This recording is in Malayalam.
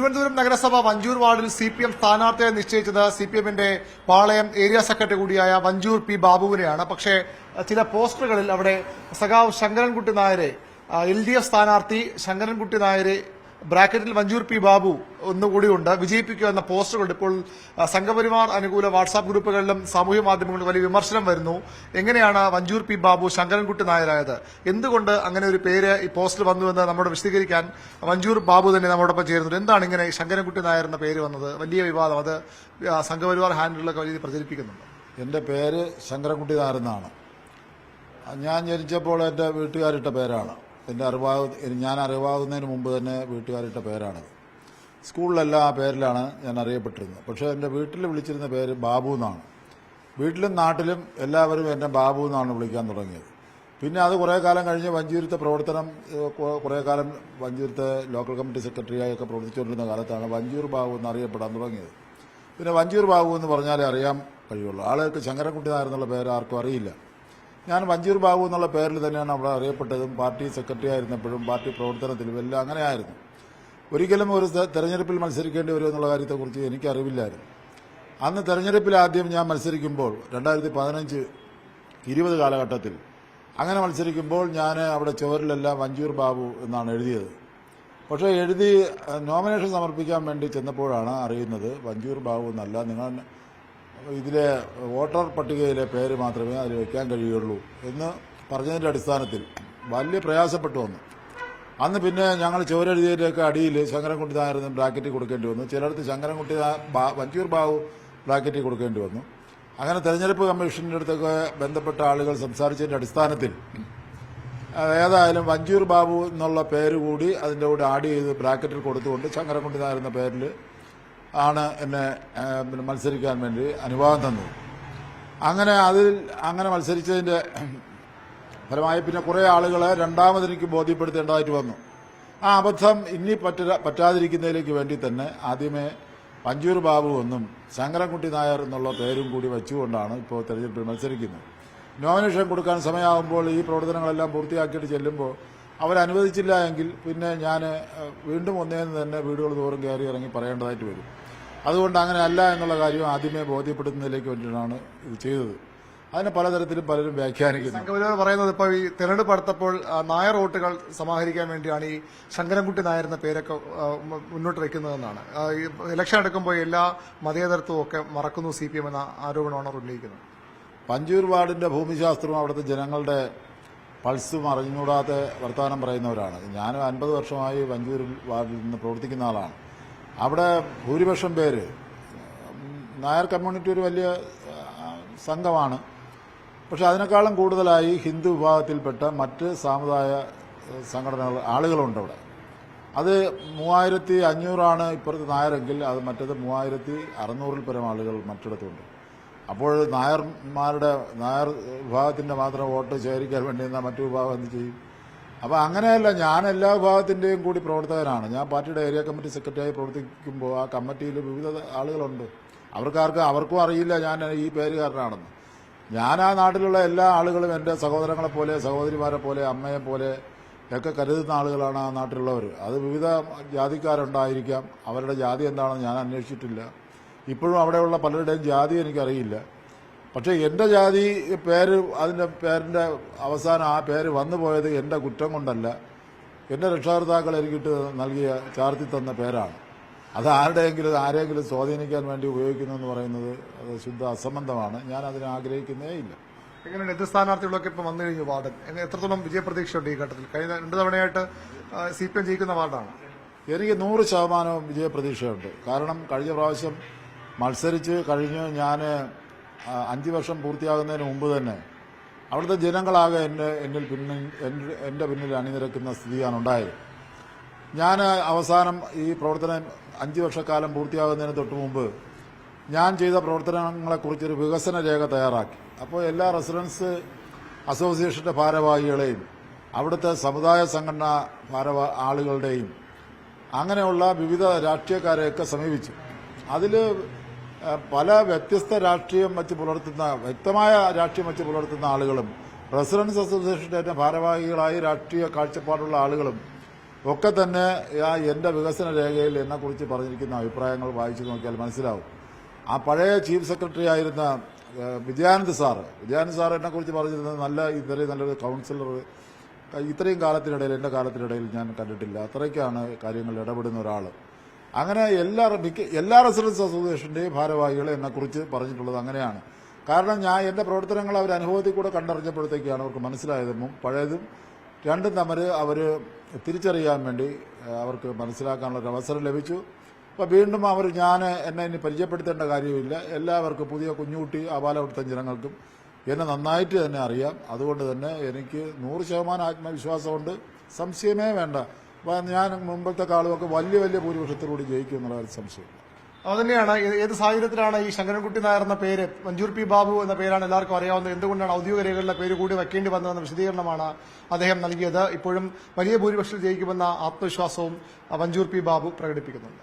തിരുവനന്തപുരം നഗരസഭ വഞ്ചൂർ വാർഡിൽ CPM സ്ഥാനാർത്ഥിയെ നിശ്ചയിച്ചത് CPMന്റെ പാളയം ഏരിയ സെക്രട്ടറി കൂടിയായ വഞ്ചൂർ P. ബാബുവിനെയാണ്. പക്ഷേ ചില പോസ്റ്ററുകളിൽ അവിടെ സഖാവ് ശങ്കരൻകുട്ടി നായരെ LDF സ്ഥാനാർത്ഥി ശങ്കരൻകുട്ടി നായരെ ബ്രാക്കറ്റിൽ വഞ്ചൂർ P. ബാബു ഒന്നുകൂടിയുണ്ട് വിജയിപ്പിക്കുക എന്ന പോസ്റ്ററുകൾ ഇപ്പോൾ സംഘപരിവാർ അനുകൂല വാട്സാപ്പ് ഗ്രൂപ്പുകളിലും സാമൂഹ്യ മാധ്യമങ്ങളിലും വലിയ വിമർശനം വരുന്നു. എങ്ങനെയാണ് വഞ്ചൂർ P. ബാബു ശങ്കരൻകുട്ടി നായരായത്? എന്തുകൊണ്ട് അങ്ങനെ ഒരു പേര് ഈ പോസ്റ്റർ വന്നുവെന്ന് നമ്മോട് വിശദീകരിക്കാൻ വഞ്ചൂർ ബാബു തന്നെ നമ്മോടൊപ്പം ചേരുന്നുണ്ട്. എന്താണ് ഇങ്ങനെ ശങ്കരൻകുട്ടി നായർ എന്ന പേര് വന്നത്? വലിയ വിവാദം, അത് സംഘപരിവാർ ഹാൻഡിലൊക്കെ വലിയ പ്രചരിപ്പിക്കുന്നുണ്ട്. എൻ്റെ പേര് ശങ്കരൻകുട്ടി നായർ എന്നാണ്. ഞാൻ ജനിച്ചപ്പോൾ എൻ്റെ വീട്ടുകാരിട്ട പേരാണ്. ഞാൻ അറിവാകുന്നതിന് മുമ്പ് തന്നെ വീട്ടുകാരിട്ട പേരാണത്. സ്കൂളിലെല്ലാം ആ പേരിലാണ് ഞാൻ അറിയപ്പെട്ടിരുന്നത്. പക്ഷേ എൻ്റെ വീട്ടിൽ വിളിച്ചിരുന്ന പേര് ബാബു എന്നാണ്. വീട്ടിലും നാട്ടിലും എല്ലാവരും എന്നെ ബാബു എന്നാണ് വിളിക്കാൻ തുടങ്ങിയത്. പിന്നെ അത് കുറേ കാലം കഴിഞ്ഞ് വഞ്ചൂരത്തെ പ്രവർത്തനം കുറേ കാലം വഞ്ചൂരത്തെ ലോക്കൽ കമ്മിറ്റി സെക്രട്ടറിയായൊക്കെ പ്രവർത്തിച്ചുകൊണ്ടിരുന്ന കാലത്താണ് വഞ്ചൂർ ബാബു എന്നറിയപ്പെടാൻ തുടങ്ങിയത്. പിന്നെ വഞ്ചൂർ ബാബു എന്ന് പറഞ്ഞാലേ അറിയാൻ കഴിയുള്ളൂ. ആളുകൾക്ക് ശങ്കരൻകുട്ടി നായർ എന്നുള്ള പേര് ആർക്കും അറിയില്ല. ഞാൻ വഞ്ചൂർ ബാബു എന്നുള്ള പേരിൽ തന്നെയാണ് അവിടെ അറിയപ്പെട്ടതും. പാർട്ടി സെക്രട്ടറി ആയിരുന്നപ്പോഴും പാർട്ടി പ്രവർത്തനത്തിലും എല്ലാം അങ്ങനെയായിരുന്നു. ഒരിക്കലും ഒരു തെരഞ്ഞെടുപ്പിൽ മത്സരിക്കേണ്ടി വരും എന്നുള്ള കാര്യത്തെക്കുറിച്ച് എനിക്കറിവില്ലായിരുന്നു. അന്ന് തെരഞ്ഞെടുപ്പിൽ ആദ്യം ഞാൻ മത്സരിക്കുമ്പോൾ 2015-20 കാലഘട്ടത്തിൽ അങ്ങനെ മത്സരിക്കുമ്പോൾ ഞാൻ അവിടെ ചുവരിലെല്ലാം വഞ്ചൂർ ബാബു എന്നാണ് എഴുതിയത്. പക്ഷേ എഴുതി നോമിനേഷൻ സമർപ്പിക്കാൻ വേണ്ടി ചെന്നപ്പോഴാണ് അറിയുന്നത് വഞ്ചൂർ ബാബു എന്നല്ല, നിങ്ങൾ ഇതിലെ വോട്ടർ പട്ടികയിലെ പേര് മാത്രമേ അതിൽ വയ്ക്കാൻ കഴിയുള്ളൂ എന്ന് പറഞ്ഞതിൻ്റെ അടിസ്ഥാനത്തിൽ വലിയ പ്രയാസപ്പെട്ടു വന്നു. അന്ന് പിന്നെ ഞങ്ങൾ ചുവരെഴുതിയതിൻ്റെയൊക്കെ അടിയിൽ ശങ്കരൻകുട്ടി നായർ ബ്രാക്കറ്റിൽ കൊടുക്കേണ്ടി വന്നു. ചിലടത്ത് ശങ്കരൻകുട്ടി വഞ്ചൂർ ബാബു ബ്രാക്കറ്റിൽ കൊടുക്കേണ്ടി വന്നു. അങ്ങനെ തെരഞ്ഞെടുപ്പ് കമ്മീഷൻ്റെ അടുത്തൊക്കെ ബന്ധപ്പെട്ട ആളുകൾ സംസാരിച്ചതിൻ്റെ അടിസ്ഥാനത്തിൽ ഏതായാലും വഞ്ചൂർ ബാബു എന്നുള്ള പേര് കൂടി അതിൻ്റെ കൂടെ ആഡ് ചെയ്ത് ബ്രാക്കറ്റിൽ കൊടുത്തുകൊണ്ട് ശങ്കരൻകുട്ടി നായർ എന്ന പേരിൽ ആണ് എന്നെ മത്സരിക്കാൻ വേണ്ടി അനുവാദം തന്നത്. അങ്ങനെ മത്സരിച്ചതിൻ്റെ ഫലമായി പിന്നെ കുറേ ആളുകളെ രണ്ടാമതെനിക്ക് ബോധ്യപ്പെടുത്തേണ്ടതായിട്ട് വന്നു. ആ അബദ്ധം ഇനി പറ്റാതിരിക്കുന്നതിലേക്ക് വേണ്ടി തന്നെ ആദ്യമേ വഞ്ചൂർ ബാബു എന്നും ശങ്കരൻകുട്ടി നായർ എന്നുള്ള പേരും കൂടി വെച്ചുകൊണ്ടാണ് ഇപ്പോൾ തെരഞ്ഞെടുപ്പിൽ മത്സരിക്കുന്നത്. നോമിനേഷൻ കൊടുക്കാൻ സമയമാകുമ്പോൾ ഈ പ്രവർത്തനങ്ങളെല്ലാം പൂർത്തിയാക്കിയിട്ട് ചെല്ലുമ്പോൾ അവരനുവദിച്ചില്ല എങ്കിൽ പിന്നെ ഞാൻ വീണ്ടും ഒന്നേന്ന് തന്നെ വീടുകൾ തോറും കയറി ഇറങ്ങി പറയേണ്ടതായിട്ട് വരും. അതുകൊണ്ട് അങ്ങനെ അല്ല എന്നുള്ള കാര്യം ആദ്യമേ ബോധ്യപ്പെടുത്തുന്നതിലേക്ക് വേണ്ടിയിട്ടാണ് ഇത് ചെയ്തത്. അതിനെ പലതരത്തിലും പലരും വ്യാഖ്യാനിക്കുന്നു. സംഘപരിവാർ പറയുന്നത് ഇപ്പോൾ ഈ തെരഞ്ഞെടുപ്പ് അടുത്തപ്പോൾ നായർ വോട്ടുകൾ സമാഹരിക്കാൻ വേണ്ടിയാണ് ഈ ശങ്കരൻകുട്ടി നായർ എന്ന പേരൊക്കെ മുന്നോട്ട് വയ്ക്കുന്നതെന്നാണ്. ഇലക്ഷൻ എടുക്കുമ്പോൾ എല്ലാ മതേതരത്വവും ഒക്കെ മറക്കുന്നു CPM എന്ന ആരോപണമാണ് ഉന്നയിക്കുന്നത്. വഞ്ചൂർ വാർഡിന്റെ ഭൂമിശാസ്ത്രവും അവിടുത്തെ ജനങ്ങളുടെ പൾസും അറിഞ്ഞുകൂടാത്ത വർത്തമാനം പറയുന്നവരാണ്. ഞാൻ 50 വർഷമായി വഞ്ചൂർ വാർഡിൽ നിന്ന് പ്രവർത്തിക്കുന്ന ആളാണ്. അവിടെ ഭൂരിപക്ഷം പേര് നായർ കമ്മ്യൂണിറ്റി ഒരു വലിയ സംഘമാണ്. പക്ഷെ അതിനേക്കാളും കൂടുതലായി ഹിന്ദു വിഭാഗത്തിൽപ്പെട്ട മറ്റ് സാമുദായ സംഘടനകൾ ആളുകളുണ്ട് അവിടെ. അത് 3500 ഇപ്പുറത്ത് നായരെങ്കിൽ അത് മറ്റത് 3600 പരം ആളുകൾ മറ്റിടത്തുണ്ട്. അപ്പോൾ നായർ വിഭാഗത്തിന്റെ മാത്രം വോട്ട് ശേഖരിക്കാൻ വേണ്ടി എന്നാൽ മറ്റു വിഭാഗം എന്ത് ചെയ്യും? അപ്പോൾ അങ്ങനെയല്ല, ഞാൻ എല്ലാ വിഭാഗത്തിന്റെയും കൂടി പ്രവർത്തകനാണ്. ഞാൻ പാർട്ടിയുടെ ഏരിയ കമ്മിറ്റി സെക്രട്ടറിയായി പ്രവർത്തിക്കുമ്പോൾ ആ കമ്മിറ്റിയിൽ വിവിധ ആളുകളുണ്ട്. അവർക്കും അറിയില്ല ഞാൻ ഈ പേരുകാരനാണെന്ന്. ഞാൻ ആ നാട്ടിലുള്ള എല്ലാ ആളുകളും എൻ്റെ സഹോദരങ്ങളെ പോലെ, സഹോദരിമാരെ പോലെ, അമ്മയെ പോലെ ഒക്കെ കരുതുന്ന ആളുകളാണ് ആ നാട്ടിലുള്ളവർ. അത് വിവിധ ജാതിക്കാരുണ്ടായിരിക്കാം. അവരുടെ ജാതി എന്താണെന്ന് ഞാൻ അന്വേഷിച്ചിട്ടില്ല. ഇപ്പോഴും അവിടെയുള്ള പലരുടെയും ജാതി എനിക്കറിയില്ല. പക്ഷേ എൻ്റെ ജാതി അതിൻ്റെ പേരിൻ്റെ അവസാനം ആ പേര് വന്നു പോയത് എൻ്റെ കുറ്റം കൊണ്ടല്ല, എൻ്റെ രക്ഷകർത്താക്കൾ എനിക്കിട്ട് ചാർത്തി തന്ന പേരാണ്. അത് ആരെങ്കിലും സ്വാധീനിക്കാൻ വേണ്ടി ഉപയോഗിക്കുന്നു എന്ന് പറയുന്നത് അത് ശുദ്ധ അസംബന്ധമാണ്. ഞാൻ അതിനെ ആഗ്രഹിക്കുന്നേ ഇല്ല. എങ്ങനെയാണ് എതിർ സ്ഥാനാർത്ഥികളൊക്കെ ഇപ്പം വന്നു കഴിഞ്ഞു വാർഡ്? എത്രത്തോളം വിജയപ്രതീക്ഷയുണ്ട് ഈ ഘട്ടത്തിൽ? കഴിഞ്ഞ 2 തവണയായിട്ട് CPM ജയിക്കുന്ന വാർഡാണ്. എനിക്ക് 100% വിജയപ്രതീക്ഷയുണ്ട്. കാരണം കഴിഞ്ഞ പ്രാവശ്യം മത്സരിച്ച് കഴിഞ്ഞ് ഞാൻ 5 വർഷം പൂർത്തിയാകുന്നതിന് മുമ്പ് തന്നെ അവിടുത്തെ ജനങ്ങളാകെ എൻ്റെ പിന്നിൽ അണിനിരക്കുന്ന സ്ഥിതിയാണ് ഉണ്ടായത്. ഞാൻ അവസാനം ഈ പ്രവർത്തനം 5 വർഷക്കാലം പൂർത്തിയാകുന്നതിന് തൊട്ട് മുമ്പ് ഞാൻ ചെയ്ത പ്രവർത്തനങ്ങളെക്കുറിച്ചൊരു വികസന രേഖ തയ്യാറാക്കി. അപ്പോൾ എല്ലാ റെസിഡൻസ് അസോസിയേഷന്റെ ഭാരവാഹികളെയും അവിടുത്തെ സമുദായ സംഘടനാ ആളുകളുടെയും അങ്ങനെയുള്ള വിവിധ രാഷ്ട്രീയക്കാരെയൊക്കെ സമീപിച്ചു. അതിൽ പല വ്യത്യസ്ത വ്യക്തമായ രാഷ്ട്രീയം വെച്ച് പുലർത്തുന്ന ആളുകളും റെസിഡൻസ് അസോസിയേഷന്റെ ഭാരവാഹികളായി രാഷ്ട്രീയ കാഴ്ചപ്പാടുള്ള ആളുകളും ഒക്കെ തന്നെ എൻ്റെ വികസന രേഖയിൽ എന്നെക്കുറിച്ച് പറഞ്ഞിരിക്കുന്ന അഭിപ്രായങ്ങൾ വായിച്ചു നോക്കിയാൽ മനസ്സിലാവും. ആ പഴയ ചീഫ് സെക്രട്ടറി ആയിരുന്ന വിജയാനന്ദ് സാറ് എന്നെക്കുറിച്ച് പറഞ്ഞിരുന്നത് ഇത്രയും നല്ലൊരു കൗൺസിലർ ഇത്രയും കാലത്തിനിടയിൽ, എൻ്റെ കാലത്തിനിടയിൽ ഞാൻ കണ്ടിട്ടില്ല. അത്രയ്ക്കാണ് കാര്യങ്ങൾ ഇടപെടുന്ന ഒരാൾ. അങ്ങനെ എല്ലാ റെസിഡൻസ് അസോസിയേഷൻ്റെയും ഭാരവാഹികൾ എന്നെക്കുറിച്ച് പറഞ്ഞിട്ടുള്ളത് അങ്ങനെയാണ്. കാരണം എൻ്റെ പ്രവർത്തനങ്ങൾ അവർ അനുഭവത്തിൽ കൂടെ കണ്ടറിഞ്ഞപ്പോഴത്തേക്കാണ് അവർക്ക് മനസ്സിലായതും പഴയതും രണ്ടും തമ്മിൽ അവർ തിരിച്ചറിയാൻ വേണ്ടി അവർക്ക് മനസ്സിലാക്കാനുള്ള ഒരു അവസരം ലഭിച്ചു. അപ്പോൾ വീണ്ടും എന്നെ ഇനി പരിചയപ്പെടുത്തേണ്ട കാര്യമില്ല. എല്ലാവർക്കും, പുതിയ കുഞ്ഞുകുട്ടി ആബാലവൃത്തം ജനങ്ങൾക്കും എന്നെ നന്നായിട്ട് തന്നെ അറിയാം. അതുകൊണ്ട് തന്നെ എനിക്ക് 100% ആത്മവിശ്വാസമുണ്ട്, സംശയമേ വേണ്ട. അപ്പോൾ ഞാൻ മുമ്പത്തെ കാലമൊക്കെ വലിയ ഭൂരിപക്ഷത്തിലൂടെ ജയിക്കും എന്നുള്ള സംശയം. അതുതന്നെയാണ്. ഏത് സാഹചര്യത്തിലാണ് ഈ ശങ്കരൻകുട്ടി നായർ എന്ന പേര്, മഞ്ജൂർ പി ബാബു എന്ന പേരാണ് എല്ലാവർക്കും അറിയാവുന്നത്, എന്തുകൊണ്ടാണ് ഔദ്യോഗിക രേഖകളിലെ പേര് കൂടി വെക്കേണ്ടി വന്നതെന്ന വിശദീകരണമാണ് അദ്ദേഹം നൽകിയത്. ഇപ്പോഴും വലിയ ഭൂരിപക്ഷത്തിൽ ജയിക്കുമെന്ന ആത്മവിശ്വാസവും മഞ്ജൂർ പി ബാബു പ്രകടിപ്പിക്കുന്നുണ്ട്.